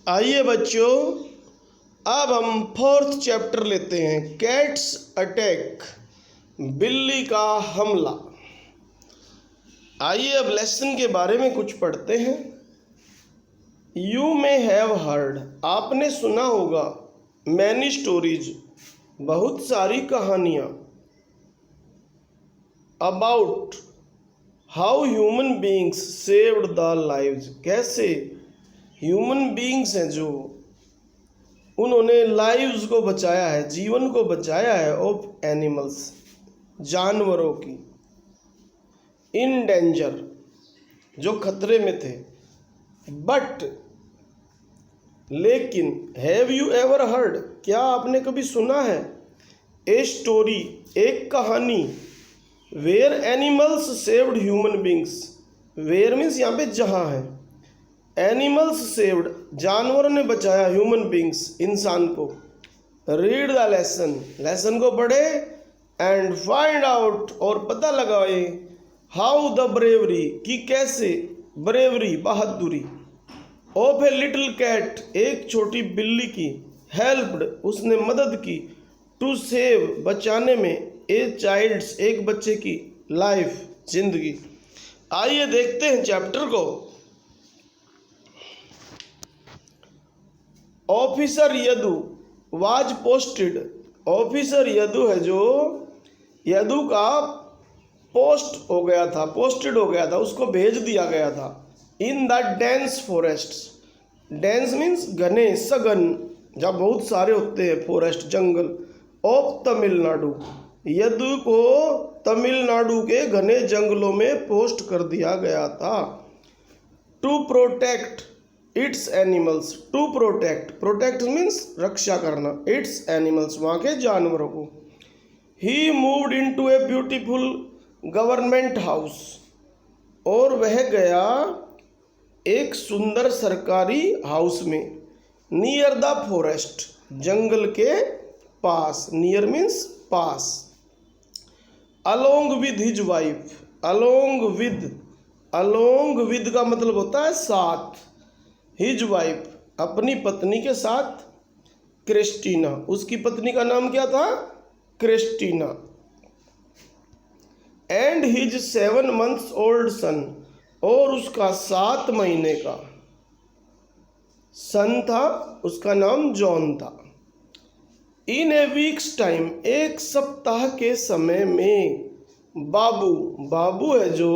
आइए बच्चों, अब हम फोर्थ चैप्टर लेते हैं, कैट्स अटैक, बिल्ली का हमला। आइए अब लेसन के बारे में कुछ पढ़ते हैं। यू मे हैव हर्ड, आपने सुना होगा, मैनी स्टोरीज, बहुत सारी कहानियाँ, about how human beings saved the lives, कैसे ह्यूमन बींग्स हैं जो उन्होंने लाइव्स को बचाया है, जीवन को बचाया है, ऑफ एनिमल्स, जानवरों की, इन डेंजर, जो खतरे में थे, बट लेकिन हैव यू एवर हर्ड, क्या आपने कभी सुना है, ए स्टोरी, एक कहानी, where animals saved human beings, where means यहाँ पे जहाँ है, एनिमल्स सेव्ड, जानवरों ने बचाया, ह्यूमन बींग्स, इंसान को। रीड द लेसन, लेसन को पढ़े, एंड फाइंड आउट, और पता लगाए, हाउ द ब्रेवरी, कि कैसे, ब्रेवरी बहादुरी, ऑफ ए लिटिल कैट, एक छोटी बिल्ली की, हेल्प्ड, उसने मदद की, टू सेव, बचाने में, ए चाइल्ड्स, एक बच्चे की, लाइफ, जिंदगी। आइए देखते हैं चैप्टर को। Officer Yadu was posted, officer Yadu है जो, यदु का पोस्ट हो गया था, पोस्टेड हो गया था, उसको भेज दिया गया था, in the dense forest, dense means घने, सघन, जहाँ बहुत सारे होते हैं, forest, jungle, of Tamil Nadu, Yadu को तमिलनाडु के घने जंगलों में पोस्ट कर दिया गया था, to protect its animals, to protect, protect means रक्षा करना, इट्स एनिमल्स, वहाँ के जानवरों को। He moved into a beautiful government house, और वह गया एक सुंदर सरकारी हाउस में, नियर द फॉरेस्ट, जंगल के पास, नियर मीन्स पास, along with his wife, along with का मतलब होता है साथ, हिज वाइफ, अपनी पत्नी के साथ, क्रिस्टीना, उसकी पत्नी का नाम क्या था, Christina, and his 7 months old son, और उसका 7 महीने का सन था, उसका नाम जॉन था। इन ए वीक्स टाइम, एक सप्ताह के समय में, बाबू, बाबू है जो,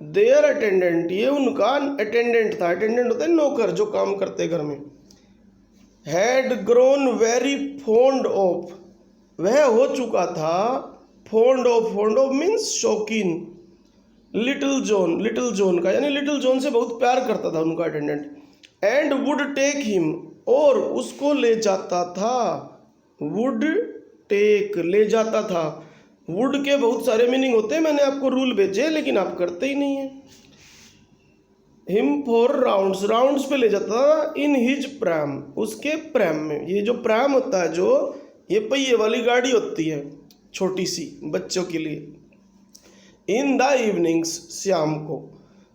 देयर अटेंडेंट, ये उनका अटेंडेंट था, अटेंडेंट होता है नौकर, जो काम करते घर में, had grown very fond of, वह हो चुका था, फॉन्ड ऑफ मीन्स शौकीन, लिटिल जॉन का, यानी लिटिल जॉन से बहुत प्यार करता था उनका attendant, and would take him, और उसको ले जाता था, वुड टेक, ले जाता था, वुड के बहुत सारे मीनिंग होते हैं, मैंने आपको रूल भेजे लेकिन आप करते ही नहीं है। हिम फॉर राउंड्स, राउंड्स पे ले जाता था, इन हिज प्रैम, उसके प्रैम में, ये जो प्रैम होता है, जो ये पहिए वाली गाड़ी होती है छोटी सी बच्चों के लिए, इन द इवनिंग्स, शाम को,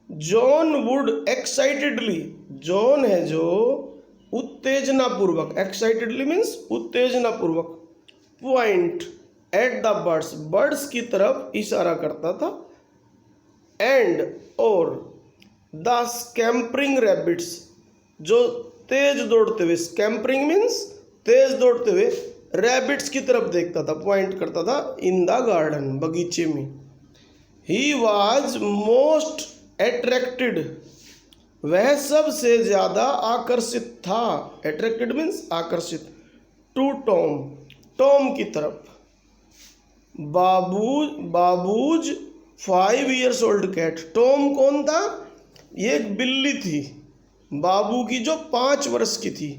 जॉन वुड एक्साइटेडली, जॉन है जो उत्तेजना पूर्वक, एक्साइटेडली मीन्स उत्तेजना पूर्वक, point at the birds, birds की तरफ इशारा करता था, एंड, और, द स्कैम्परिंग रैबिट्स, जो तेज दौड़ते हुए, स्कैम्परिंग मीन्स तेज दौड़ते हुए, रैबिट्स की तरफ देखता था, पॉइंट करता था, इन द गार्डन, बगीचे में। ही वॉज मोस्ट एट्रैक्टेड, वह सबसे ज़्यादा आकर्षित था, एट्रैक्टेड मीन्स आकर्षित, टू टॉम, टॉम की तरफ, Babu's 5 years old cat, Tom कौन था, ये एक बिल्ली थी बाबू की जो 5 वर्ष की थी,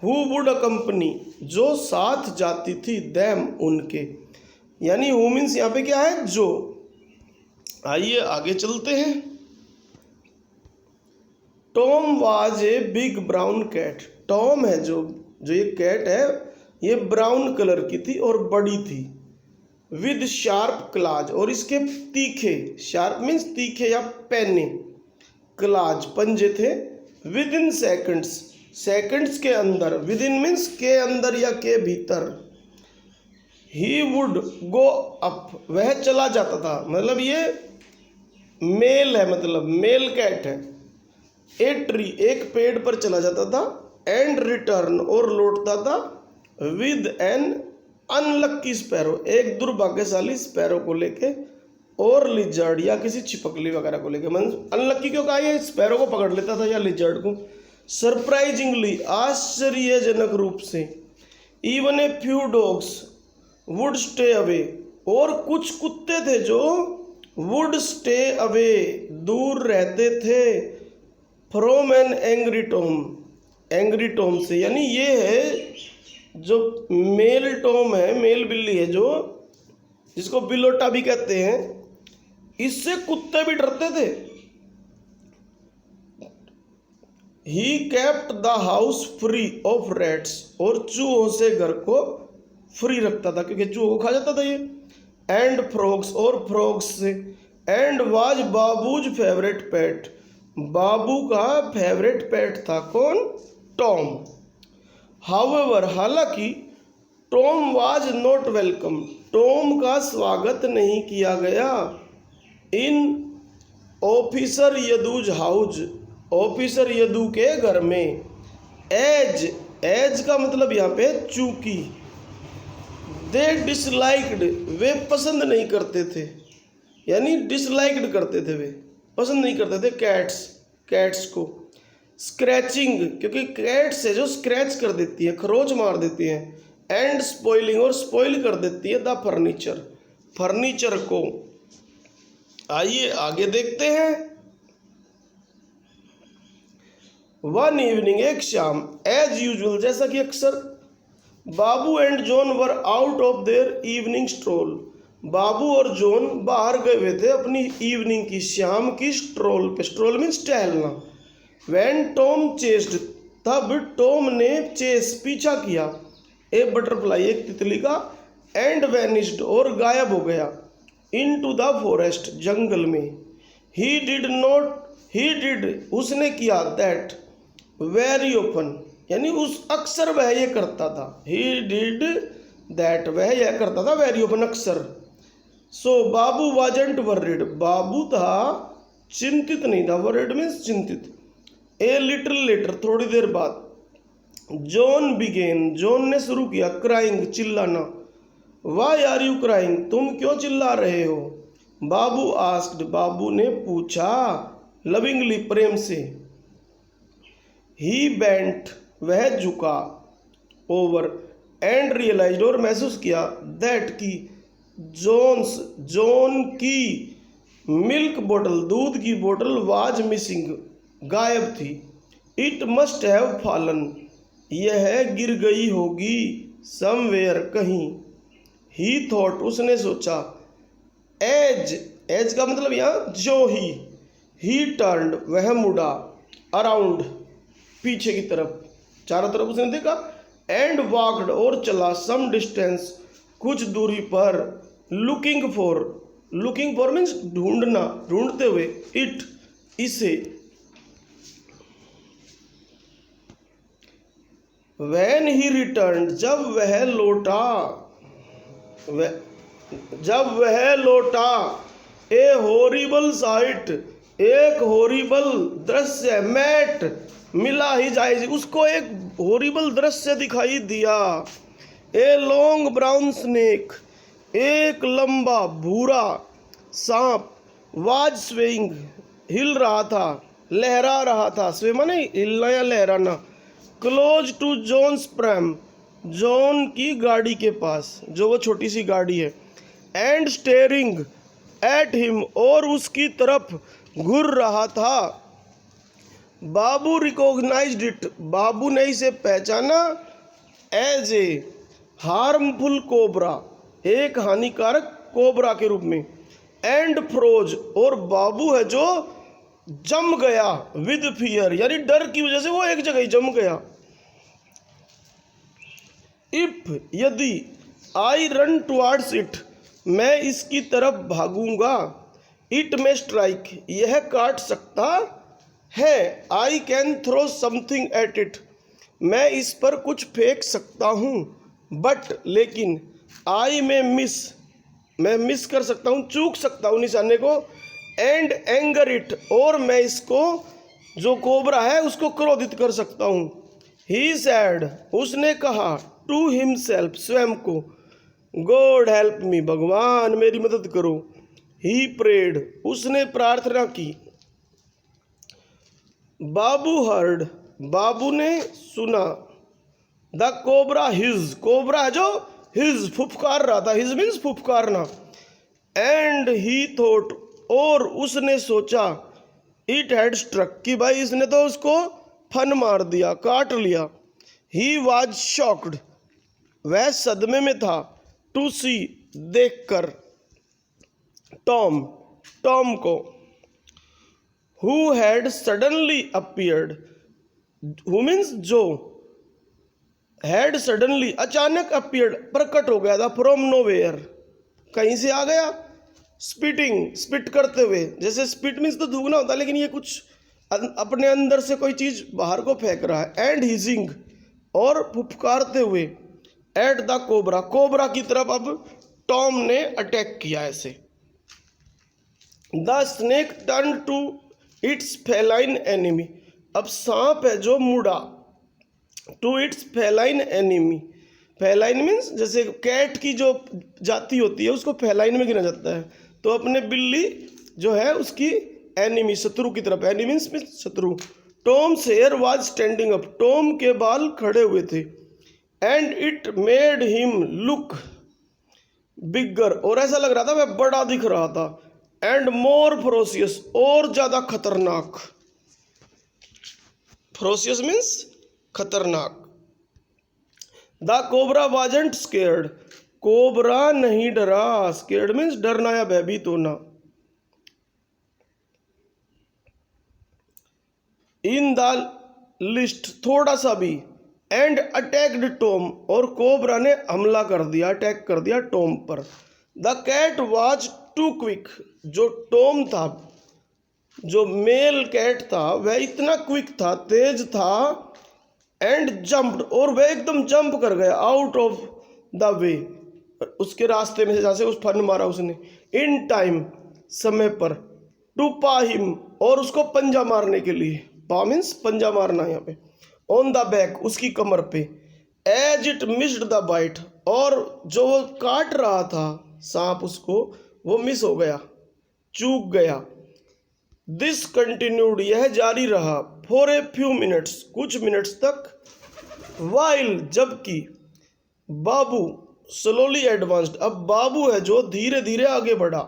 हु वुड अकम्पनी, जो साथ जाती थी, देम, उनके, यानी हु मीन्स यहाँ पे क्या है, जो। आइए आगे चलते हैं। Tom was a big brown cat, Tom है जो ये कैट है, ये ब्राउन कलर की थी और बड़ी थी, विद शार्प क्लाज, और इसके तीखे, शार्प मीन्स तीखे या पैने, क्लाज पंजे थे, विद इन सेकेंड्स, सेकंड्स के अंदर, विद इन मीन्स के अंदर या के भीतर। ही वुड गो अप, वह चला जाता था, मतलब ये मेल है, मतलब मेल कैट है। ए ट्री, एक पेड़ पर चला जाता था। एंड रिटर्न, और लौटता था। विद एन अनलक्की स्पैरो, एक दुर्भाग्यशाली स्पैरो को लेके। और लिजर्ड, या किसी छिपकली वगैरह को लेके। मतलब अनलक्की क्यों कहा, ये स्पैरो को पकड़ लेता था या लिजर्ड को। सरप्राइजिंगली, आश्चर्यजनक रूप से। Even a few dogs would stay away, और कुछ कुत्ते थे जो वुड स्टे अवे, दूर रहते थे। From an angry Tom, angry Tom से, यानी ये है जो मेल टॉम है, मेल बिल्ली है, जो जिसको बिलोटा भी कहते हैं, इससे कुत्ते भी डरते थे। He kept the house free of rats, और चूहों से घर को फ्री रखता था, क्योंकि चूहों को खा जाता था ये। एंड फ्रॉग्स, और फ्रॉग्स से। And was babus favourite pet, बाबू का फेवरेट पेट था कौन, टॉम। हाउएवर, हालांकि Tom was not welcome, Tom का स्वागत नहीं किया गया। इन ऑफिसर यदूज हाउस, ऑफिसर यदू के घर में। एज, एज का मतलब यहाँ पे चूंकि। दे डिसलाइक्ड, वे पसंद नहीं करते थे, यानी डिसलाइक्ड करते थे, वे पसंद नहीं करते थे कैट्स, कैट्स को। स्क्रैचिंग, क्योंकि कैट्स है जो स्क्रैच कर देती है, खरोच मार देती है। एंड स्पॉइलिंग, और स्पॉइल कर देती है द फर्नीचर, फर्नीचर को। आइए आगे देखते हैं। वन इवनिंग, एक शाम। एज यूजुअल, जैसा कि अक्सर। Babu and John were out of their evening stroll, Babu और जॉन बाहर गए हुए थे अपनी इवनिंग की, शाम की स्ट्रोल पे। स्ट्रोल मीन्स टहलना। व्हेन टॉम चेस्ड, तब टॉम ने चेस, पीछा किया। ए बटरफ्लाई, एक तितली का। एंड वैनिस्ड, और गायब हो गया। इनटू द फॉरेस्ट, जंगल में। He did not, he did, उसने किया। दैट, वेरी ओपन, यानी उस अक्सर वह ये करता था। ही डिड दैट, वह यह करता था वेरी ओपन, अक्सर। सो बाबू वाजंट वर्रिड, बाबू था चिंतित नहीं था। वर्रिड मीन्स चिंतित। ए लिटिल लेटर, थोड़ी देर बाद। जॉन बिगेन, जॉन ने शुरू किया। क्राइंग, चिल्लाना। वाई आर यू क्राइंग, तुम क्यों चिल्ला रहे हो। बाबू आस्क्ड, बाबू ने पूछा। लविंगली, प्रेम से। ही बेंट, वह झुका। ओवर, एंड रियलाइज्ड, और महसूस किया। दैट, की। जोन्स, जॉन की मिल्क बोतल, दूध की बोतल। वाज मिसिंग, गायब थी। इट मस्ट हैव फॉलन, यह गिर गई होगी। समवेयर, कहीं। ही थॉट, उसने सोचा। एज, एज का मतलब यहाँ जो ही टर्न्ड, वह मुड़ा। अराउंड, पीछे की तरफ, चारों तरफ उसने देखा। एंड वॉक्ड, और चला। सम डिस्टेंस, कुछ दूरी पर। Looking for, looking for means ढूंढना, ढूंढते हुए। इट, इसे। When he returned, जब वह लौटा, जब वह लौटा। ए हॉरिबल साइट, एक हॉरिबल दृश्य। मैट, मिला ही जाए, उसको एक हॉरिबल दृश्य दिखाई दिया। ए लॉन्ग ब्राउन स्नेक, एक लंबा भूरा सांप। वाज स्वेइंग, हिल रहा था, लहरा रहा था। स्वे माने हिलना या लहराना। Close to John's pram, John की गाड़ी के पास, जो वो छोटी सी गाड़ी है। एंड स्टेरिंग एट हिम, और उसकी तरफ घूर रहा था। बाबू रिकॉग्नाइज्ड इट, बाबू ने इसे पहचाना। एज ए हार्मफुल कोबरा, एक हानिकारक कोबरा के रूप में। एंड फ्रोज, और बाबू है जो जम गया। विद फियर, यानी डर की वजह से वो एक जगह ही जम गया। इफ, यदि। आई रन टुवर्ड्स इट, मैं इसकी तरफ भागूंगा। इट में स्ट्राइक, यह काट सकता है। I can throw something at it, मैं इस पर कुछ फेंक सकता हूँ, बट लेकिन आई में मैं मिस कर सकता हूँ, चूक सकता हूँ निशाने को, एंड एंगर इट, और मैं इसको जो कोबरा है उसको क्रोधित कर सकता हूँ। ही सैड, उसने कहा, टू हिमसेल्फ, स्वयं को, गॉड हेल्प मी, भगवान मेरी मदद करो। ही प्रेड, उसने प्रार्थना की। बाबू हर्ड, बाबू ने सुना। द कोबरा हिज, कोबरा है जो हिज फुफकार रहा था, हिज मीन्स फुफकारना। एंड ही थॉट, और उसने सोचा, इट हैड स्ट्रक, कि भाई इसने तो उसको फन मार दिया, काट लिया। ही वॉज शॉक्ड, वह सदमे में था। टू सी, देखकर, टॉम को, who had suddenly appeared, who means जो, हैड सडनली अचानक अपीयर्ड प्रकट हो गया था, फ्रॉम नोवेयर, कहीं से आ गया। स्पिट करते हुए, जैसे स्पिट मीन्स तो थूकना होता है, लेकिन ये कुछ अपने अंदर से कोई चीज बाहर को फेंक रहा है। एंड हिजिंग, और फुफकारते हुए। एट द कोबरा, कोबरा की तरफ अब टॉम ने अटैक किया ऐसे। The snake turn to its feline enemy, अब सांप है जो मुड़ा, to its feline enemy. Feline means जैसे कैट की जो जाति होती है उसको फेलाइन में गिना जाता है, तो अपने बिल्ली जो है उसकी एनिमी, शत्रु की तरफ, एनिमी मीन्स शत्रु। Tom's hair was standing up, Tom के बाल खड़े हुए थे। And it made him look bigger, और ऐसा लग रहा था वह बड़ा दिख रहा था। एंड मोर फ्रोसियस, और ज्यादा खतरनाक। फ्रोसियस मीन्स खतरनाक। The cobra wasn't scared, cobra नहीं डरा, स्केर्ड मीन्स डरना या भयभीत होना। इन द लिस्ट, थोड़ा सा भी। एंड अटैक्ड टॉम, और कोबरा ने हमला कर दिया, अटैक कर दिया टॉम पर। The cat was too quick, जो टॉम था, जो मेल कैट था, वह इतना क्विक था, तेज था। एंड जंप्ड, और वह एकदम जंप कर गया, आउट ऑफ द वे, उसके रास्ते में से जहाँ से उस फन मारा उसने। इन टाइम, समय पर। टू पा हिम, और उसको पंजा मारने के लिए, पा मीन्स पंजा मारना यहाँ पे। ऑन द बैक, उसकी कमर पे। As it missed the bite, और जो वो काट रहा था सांप उसको, वो मिस हो गया, चूक गया। दिस कंटिन्यूड, यह जारी रहा। फॉर ए फ्यू मिनट्स, कुछ मिनट्स तक। वाइल, जबकि। बाबू स्लोली एडवांस्ड, अब बाबू है जो धीरे धीरे आगे बढ़ा।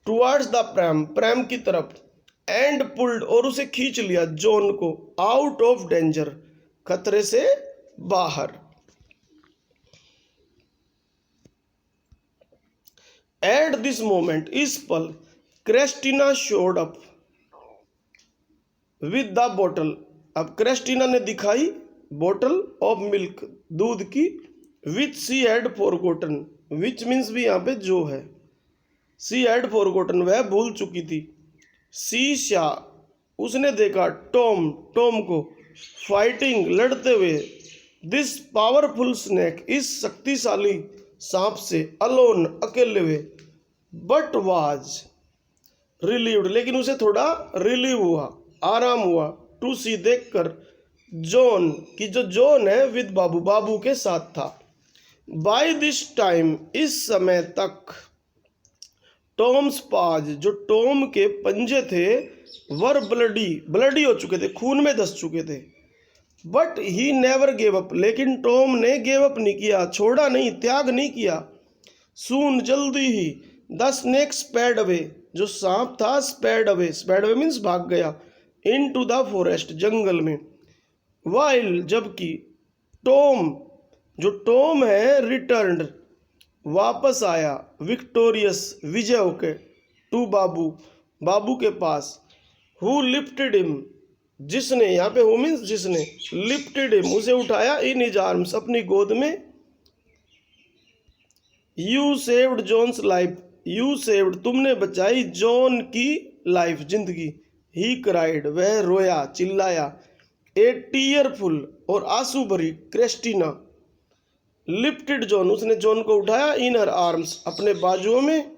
टुवर्ड्स द प्रैम की तरफ। एंड पुल्ड, और उसे खींच लिया, जॉन को, आउट ऑफ डेंजर, खतरे से बाहर। एट दिस मोमेंट, इस पल, Christina showed up with the बोतल, अब क्रिस्टीना ने दिखाई बोतल ऑफ मिल्क, दूध की, which she had forgotten, which means भी यहाँ पे जो है, सी हैड फॉरगॉटन, वह भूल चुकी थी। सी शा, उसने देखा, टॉम को, फाइटिंग, लड़ते हुए, दिस पावरफुल स्नेक, इस शक्तिशाली सांप से, अलोन, अकेले हुए। बट वाज रिलीव्ड, लेकिन उसे थोड़ा रिलीव हुआ, आराम हुआ। टू सी, देखकर, जॉन, कि जो जॉन है विद बाबू के साथ था। बाय दिस टाइम, इस समय तक। टॉम्स पाज, जो टॉम के पंजे थे, वर ब्लडी हो चुके थे, खून में धंस चुके थे। But he never gave up, लेकिन टॉम ने गेव अप नहीं किया, छोड़ा नहीं, त्याग नहीं किया। सून, जल्दी ही। द स्नेक स्पैड अवे, जो सांप था स्पैड अवे मीन्स भाग गया। इन टू द फॉरेस्ट, जंगल में। वाइल, जबकि। टॉम, जो टॉम है, रिटर्न्ड, वापस आया, विक्टोरियस, विजय होके, टू बाबू के पास। हु लिफ्टेड हिम, जिसने, यहाँ पे हु मीन्स जिसने, लिफ्टेड हिम, उसे उठाया, इन हिज आर्म्स, अपनी गोद में। You saved John's life, you saved, तुमने बचाई, जॉन की लाइफ, जिंदगी। ही क्राइड, वह रोया, चिल्लाया। ए टीयरफुल और आंसू भरी क्रिस्टीना लिफ्टेड जॉन, उसने जॉन को उठाया, इन हर आर्म्स, अपने बाजुओं में।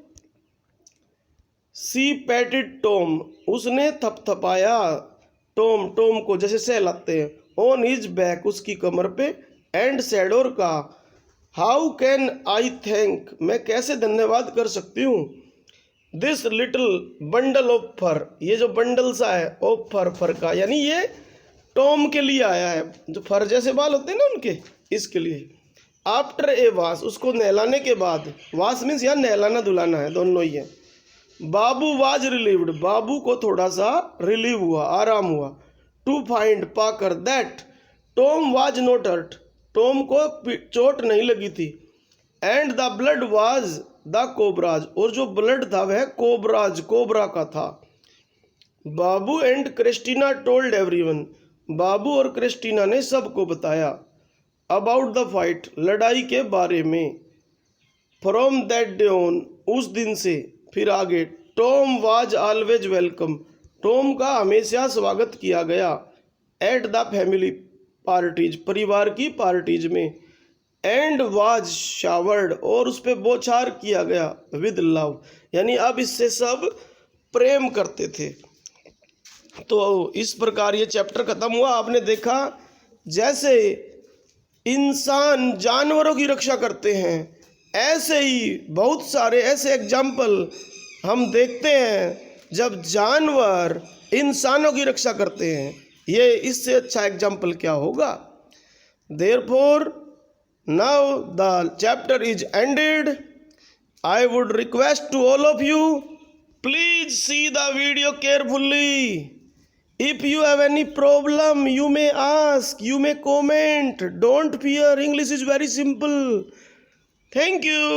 सी पैटेड टॉम, उसने थपथपाया टॉम, टॉम को जैसे सहलाते हैं, ऑन हिज बैक, उसकी कमर पे, एंड सेड, और कहा, हाउ कैन आई थैंक, मैं कैसे धन्यवाद कर सकती हूँ, दिस लिटिल बंडल ऑफ फर, ये जो बंडल सा है ऑफ फर, फर का, यानी ये टॉम के लिए आया है, जो फर जैसे बाल होते हैं ना उनके, इसके लिए। आफ्टर ए वाश, उसको नहलाने के बाद, वाश मीन्स यहाँ नहलाना धुलाना है, दोनों ही है। बाबू वाज रिलीव्ड, बाबू को थोड़ा सा रिलीव हुआ, आराम हुआ। टू फाइंड, पाकर, that Tom was not hurt, Tom को चोट नहीं लगी थी। And the blood was the cobra's, और जो ब्लड था वह कोबराज, कोबरा का था। Babu and Christina told everyone, Babu और क्रिस्टीना ने सबको बताया। अबाउट द फाइट, लड़ाई के बारे में। फ्रॉम दैट डे ऑन, उस दिन से फिर आगे। Tom was always welcome, Tom का हमेशा स्वागत किया गया। एट द फैमिली पार्टीज, परिवार की पार्टीज में। एंड वाज शावर्ड, और उस पर बौछार किया गया। विद लव, यानी अब इससे सब प्रेम करते थे। तो इस प्रकार ये चैप्टर खत्म हुआ। आपने देखा जैसे इंसान जानवरों की रक्षा करते हैं, ऐसे ही बहुत सारे ऐसे एग्जाम्पल हम देखते हैं जब जानवर इंसानों की रक्षा करते हैं। ये इससे अच्छा एग्जाम्पल क्या होगा। Therefore now the chapter is ended. I would request to all of you, please see the video carefully. If you have any problem, you may ask, you may comment. Don't fear. English is very simple. Thank you.